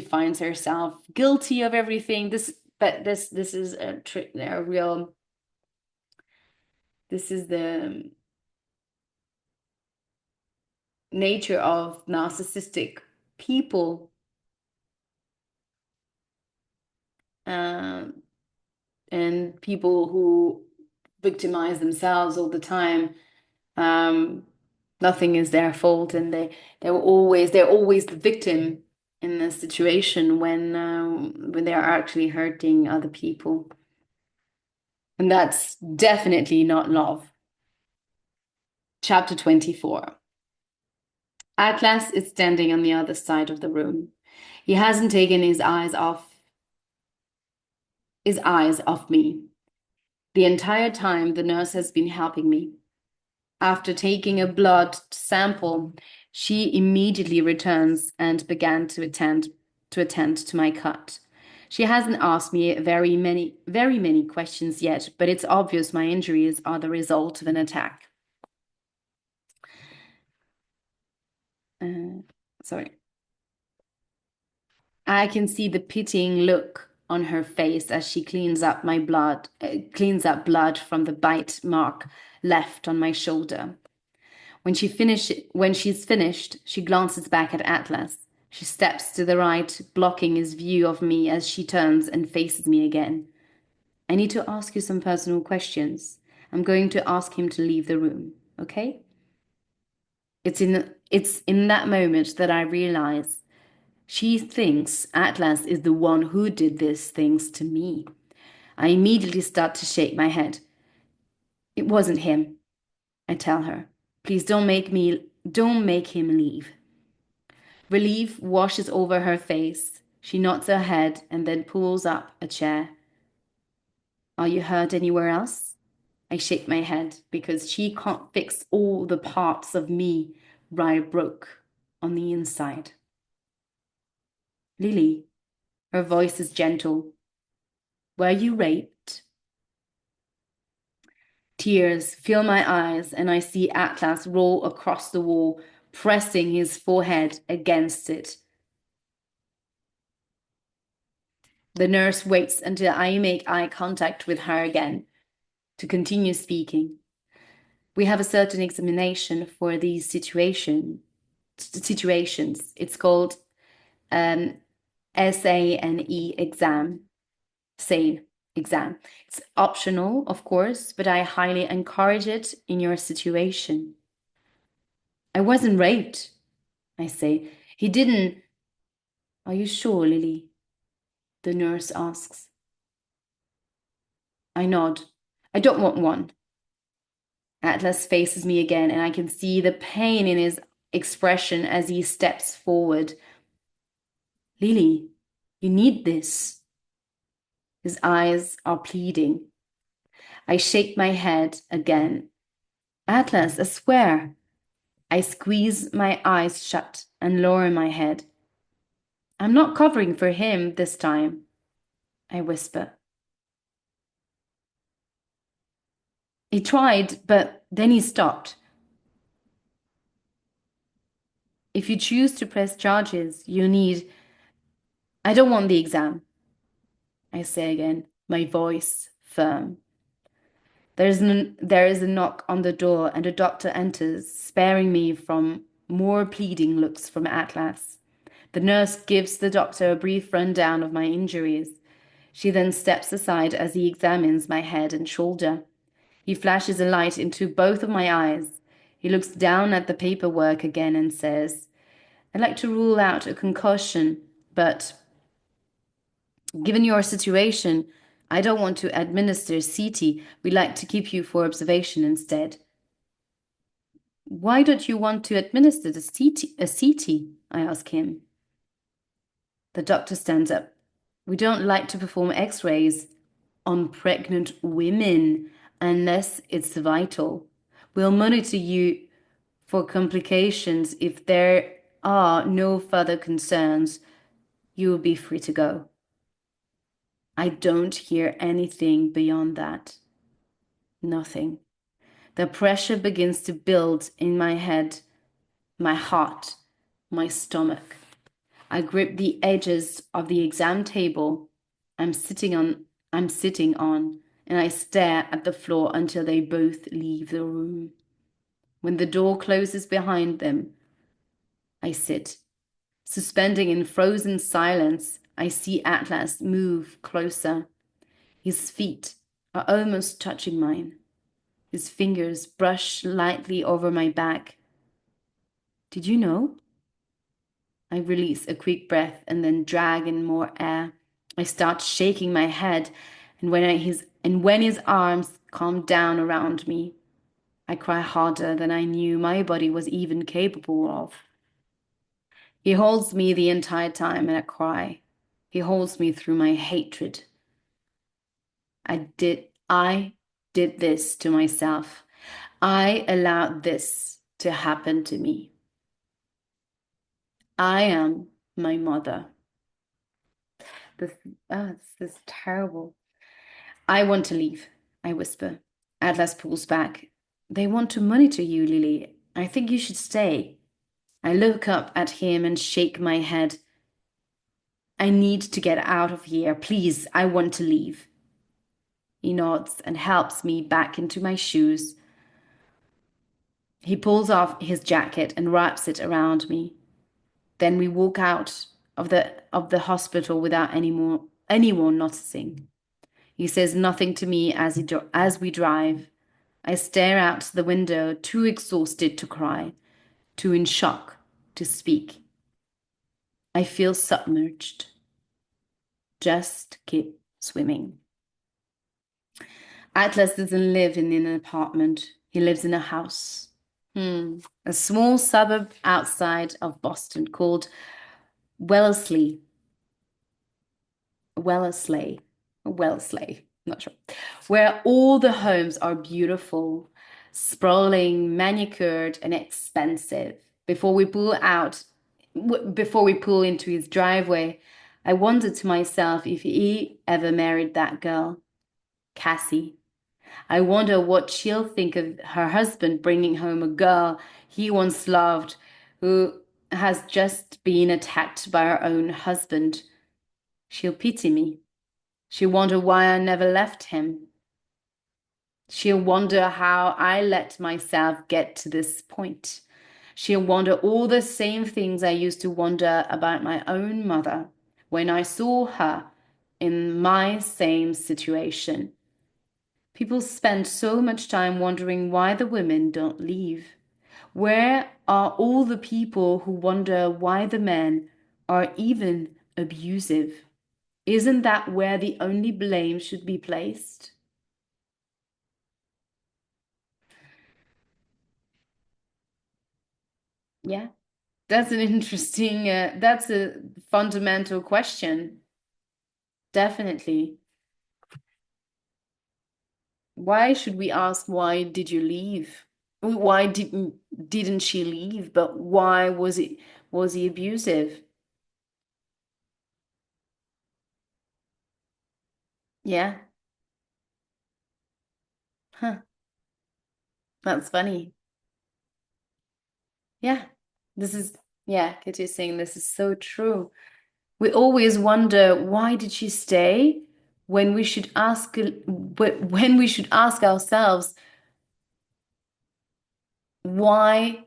finds herself guilty of everything. This is a real. This is the nature of narcissistic people. And people who victimize themselves all the time. Nothing is their fault, and they're always the victim in the situation when they are actually hurting other people. And that's definitely not love. Chapter 24. Atlas is standing on the other side of the room. He hasn't taken his eyes off me. The entire time the nurse has been helping me. After taking a blood sample, she immediately returns and began to attend to my cut. She hasn't asked me very many questions yet, but it's obvious my injuries are the result of an attack. Uh, sorry. I can see the pitying look on her face as she cleans up blood from the bite mark left on my shoulder. When she's finished, she glances back at Atlas. She steps to the right, blocking his view of me as she turns and faces me again. I need to ask you some personal questions. I'm going to ask him to leave the room, okay? It's in that moment that I realize she thinks Atlas is the one who did these things to me. I immediately start to shake my head. It wasn't him, I tell her. Please don't make him leave. Relief washes over her face. She nods her head and then pulls up a chair. Are you hurt anywhere else? I shake my head because she can't fix all the parts of me Ryle broke on the inside. Lily, her voice is gentle. Were you raped? Tears fill my eyes, and I see Atlas roll across the wall, pressing his forehead against it. The nurse waits until I make eye contact with her again to continue speaking. We have a certain examination for these situations. It's called SANE exam. SANE exam. It's optional, of course, but I highly encourage it in your situation. I wasn't raped, I say. He didn't. Are you sure, Lily? The nurse asks. I nod. I don't want one. Atlas faces me again, and I can see the pain in his expression as he steps forward. Lily, you need this. His eyes are pleading. I shake my head again. Atlas, I swear. I squeeze my eyes shut and lower my head. I'm not covering for him this time, I whisper. He tried, but then he stopped. If you choose to press charges, you need. I don't want the exam, I say again, my voice firm. There is a knock on the door, and a doctor enters, sparing me from more pleading looks from Atlas. The nurse gives the doctor a brief rundown of my injuries. She then steps aside as he examines my head and shoulder. He flashes a light into both of my eyes. He looks down at the paperwork again and says, I'd like to rule out a concussion, but given your situation, I don't want to administer CT. We'd like to keep you for observation instead. Why don't you want to administer a CT? I ask him. The doctor stands up. We don't like to perform x-rays on pregnant women unless it's vital. We'll monitor you for complications. If there are no further concerns, you will be free to go. I don't hear anything beyond that. Nothing. The pressure begins to build in my head, my heart, my stomach. I grip the edges of the exam table I'm sitting on, and I stare at the floor until they both leave the room. When the door closes behind them, I sit. Suspending in frozen silence, I see Atlas move closer. His feet are almost touching mine. His fingers brush lightly over my back. Did you know? I release a quick breath and then drag in more air. I start shaking my head, and when his arms calm down around me, I cry harder than I knew my body was even capable of. He holds me the entire time, and I cry. He holds me through my hatred. I did this to myself. I allowed this to happen to me. I am my mother. This, this is terrible. I want to leave, I whisper. Atlas pulls back. They want to monitor you, Lily. I think you should stay. I look up at him and shake my head. I need to get out of here. Please, I want to leave. He nods and helps me back into my shoes. He pulls off his jacket and wraps it around me. Then we walk out of the hospital without anyone noticing. He says nothing to me as we drive. I stare out the window, too exhausted to cry, too in shock to speak. I feel submerged. Just keep swimming. Atlas doesn't live in an apartment. He lives in a house. A small suburb outside of Boston called Wellesley. Wellesley, not sure. Where all the homes are beautiful, sprawling, manicured, and expensive. Before we pull into his driveway, I wondered to myself if he ever married that girl, Cassie. I wonder what she'll think of her husband bringing home a girl he once loved who has just been attacked by her own husband. She'll pity me. She'll wonder why I never left him. She'll wonder how I let myself get to this point. She'll wonder all the same things I used to wonder about my own mother when I saw her in my same situation. People spend so much time wondering why the women don't leave. Where are all the people who wonder why the men are even abusive? Isn't that where the only blame should be placed? Yeah, that's an interesting, that's a fundamental question. Definitely. Why should we ask, why did you leave? Why didn't she leave? But why was he abusive? Yeah. Huh. That's funny. Yeah. This is, yeah, Kitty's saying this is so true. We always wonder, why did she stay? When we should ask ourselves, why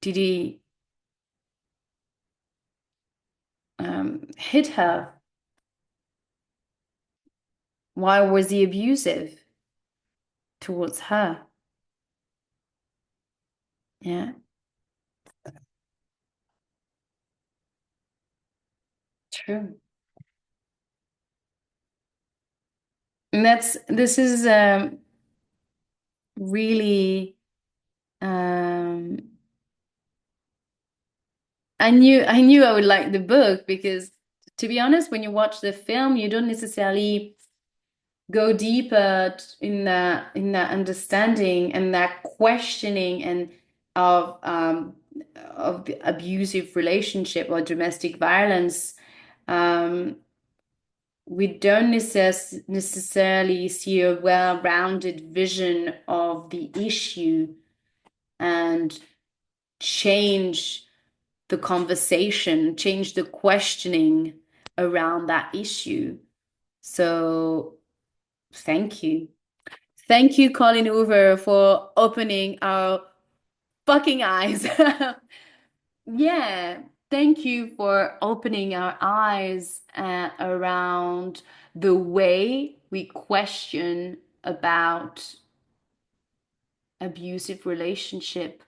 did he hit her? Why was he abusive towards her? Yeah, true. And this is really um I knew I would like the book because, to be honest, when you watch the film, you don't necessarily go deeper in that understanding and that questioning and of the abusive relationship or domestic violence. Um, we don't necessarily see a well-rounded vision of the issue and change the conversation, change the questioning around that issue. So thank you. Thank you, Colleen Hoover, for opening our fucking eyes. Yeah, thank you for opening our eyes around the way we question about abusive relationship.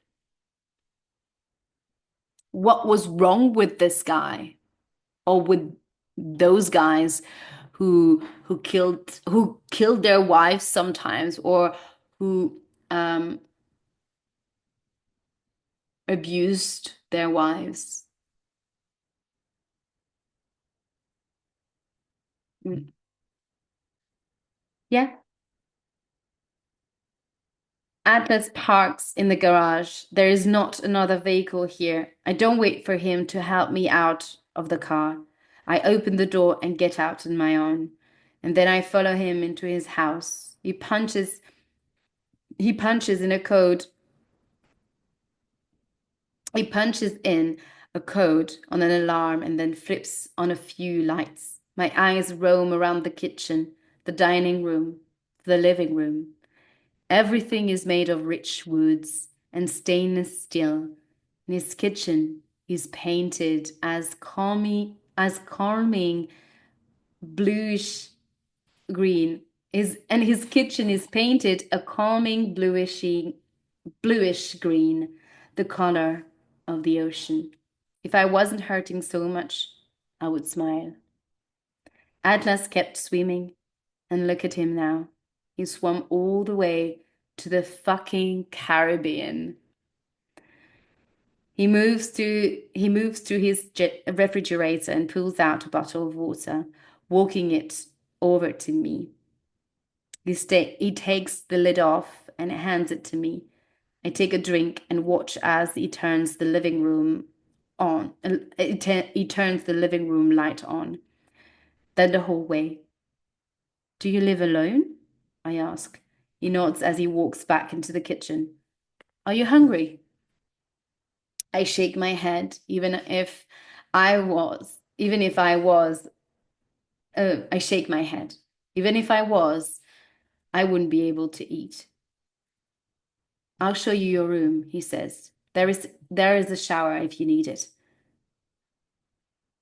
What was wrong with this guy or with those guys who killed their wives sometimes, or who abused their wives. Mm. Yeah. Atlas parks in the garage. There is not another vehicle here. I don't wait for him to help me out of the car. I open the door and get out on my own. And then I follow him into his house. He punches in a code. He punches in a code on an alarm and then flips on a few lights. My eyes roam around the kitchen, the dining room, the living room. Everything is made of rich woods and stainless steel. In his kitchen is painted as calming bluish green. His kitchen is painted a calming bluish green, the color of the ocean. If I wasn't hurting so much, I would smile. Atlas kept swimming, and look at him now. He swam all the way to the fucking Caribbean. He moves to his refrigerator and pulls out a bottle of water, walking it over to me. He takes the lid off and hands it to me. I take a drink and watch as he turns the living room on. He turns the living room light on. Then the hallway. Do you live alone? I ask. He nods as he walks back into the kitchen. Are you hungry? I shake my head, even if I was, I shake my head. Even if I was, I wouldn't be able to eat. I'll show you your room, he says. There is a shower if you need it.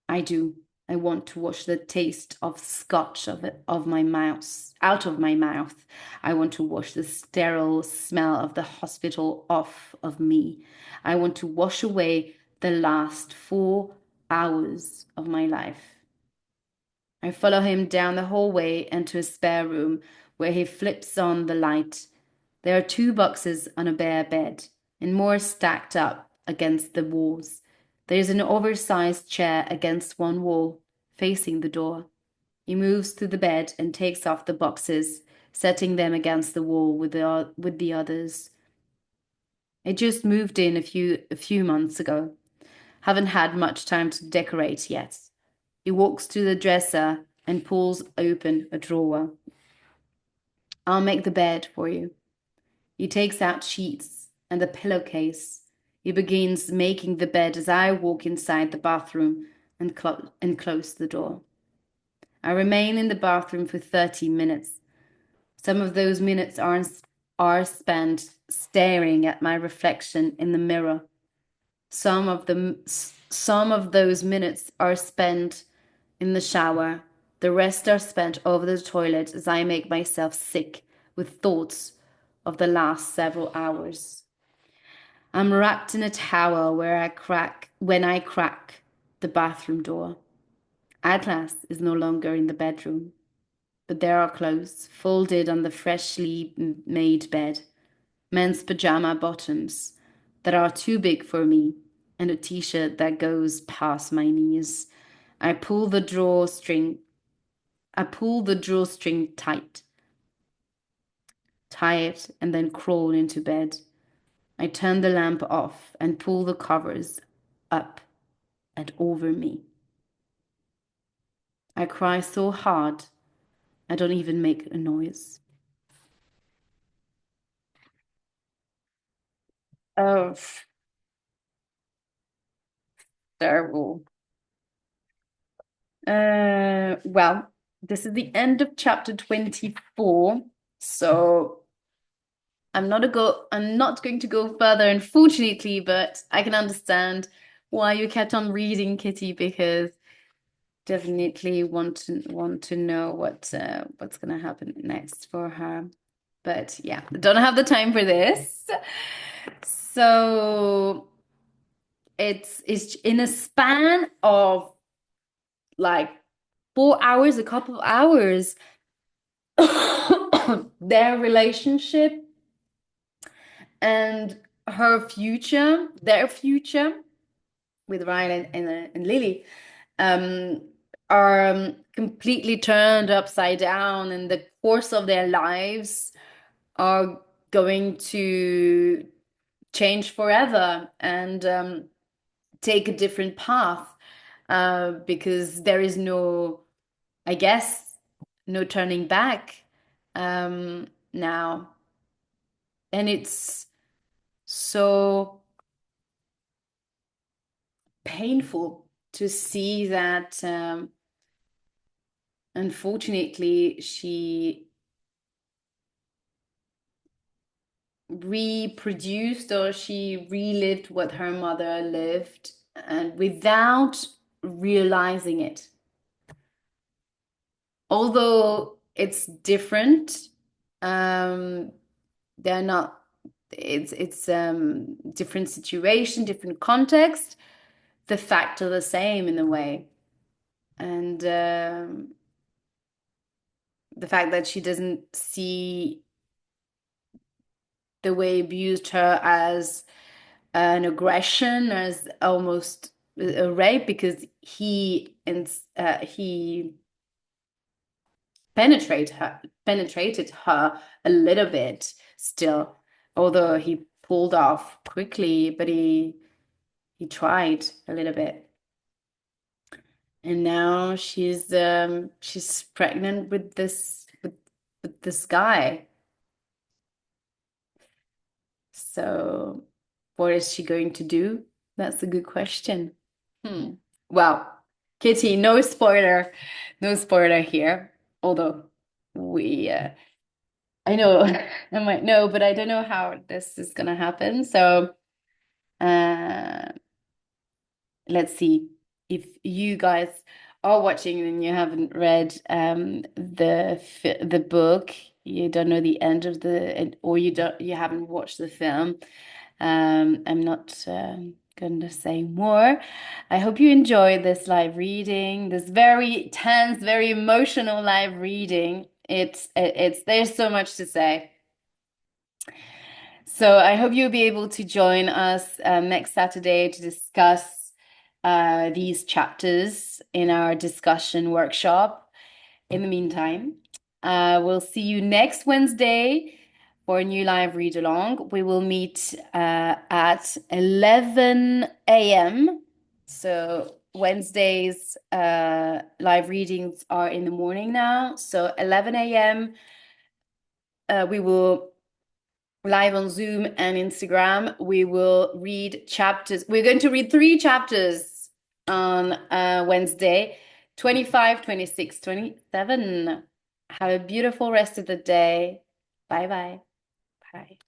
I do. I want to wash the taste of scotch of my mouth out of my mouth. I want to wash the sterile smell of the hospital off of me. I want to wash away the last 4 hours of my life. I follow him down the hallway and to a spare room where he flips on the light. There are 2 boxes on a bare bed and more stacked up against the walls. There is an oversized chair against one wall, facing the door. He moves to the bed and takes off the boxes, setting them against the wall with the others. I just moved in a few months ago. Haven't had much time to decorate yet. He walks to the dresser and pulls open a drawer. I'll make the bed for you. He takes out sheets and a pillowcase. He begins making the bed as I walk inside the bathroom and close the door. I remain in the bathroom for 30 minutes. Some of those minutes are spent staring at my reflection in the mirror. Some of those minutes are spent in the shower. The rest are spent over the toilet as I make myself sick with thoughts of the last several hours. I'm wrapped in a towel when I crack the bathroom door. Atlas is no longer in the bedroom, but there are clothes folded on the freshly made bed, men's pajama bottoms that are too big for me, and a t-shirt that goes past my knees. I pull the drawstring tight, tie it, and then crawl into bed. I turn the lamp off and pull the covers up and over me. I cry so hard, I don't even make a noise. Oh, terrible. Well, this is the end of chapter 24. So I'm not going to go further, unfortunately, but I can understand why you kept on reading, Kitty, because definitely want to know what's gonna happen next for her. But yeah, don't have the time for this. So it's in a span of like 4 hours, a couple of hours, their relationship and their future with Ryan and Lily, um, are completely turned upside down, and the course of their lives are going to change forever and take a different path. because there is no, I guess, no turning back now. And it's so painful to see that, unfortunately, she reproduced or she relived what her mother lived and without realizing it. Although it's different, um, they're not, it's different situation, different context. The facts are the same in a way. And the fact that she doesn't see the way he abused her as an aggression, as almost a rape, because he penetrated her a little bit still, although he pulled off quickly, but he tried a little bit. And now she's pregnant with this guy. So what is she going to do? That's a good question. Hmm. Well, Kitty, no spoiler, no spoiler here. Although we, I know I might know, but I don't know how this is gonna happen. So, uh, let's see if you guys are watching and you haven't read the book, you don't know the end of or you haven't watched the film. I'm not going to say more. I hope you enjoyed this live reading, this very tense, very emotional live reading. It's there's so much to say. So I hope you'll be able to join us next Saturday to discuss these chapters in our discussion workshop. In the meantime, we'll see you next Wednesday for a new live read along. We will meet at 11 a.m. So Wednesdays live readings are in the morning now. So 11 a.m. We will live on Zoom and Instagram. We will read chapters. We're going to read 3 chapters on Wednesday, 25, 26, 27. Have a beautiful rest of the day. Bye bye. Bye.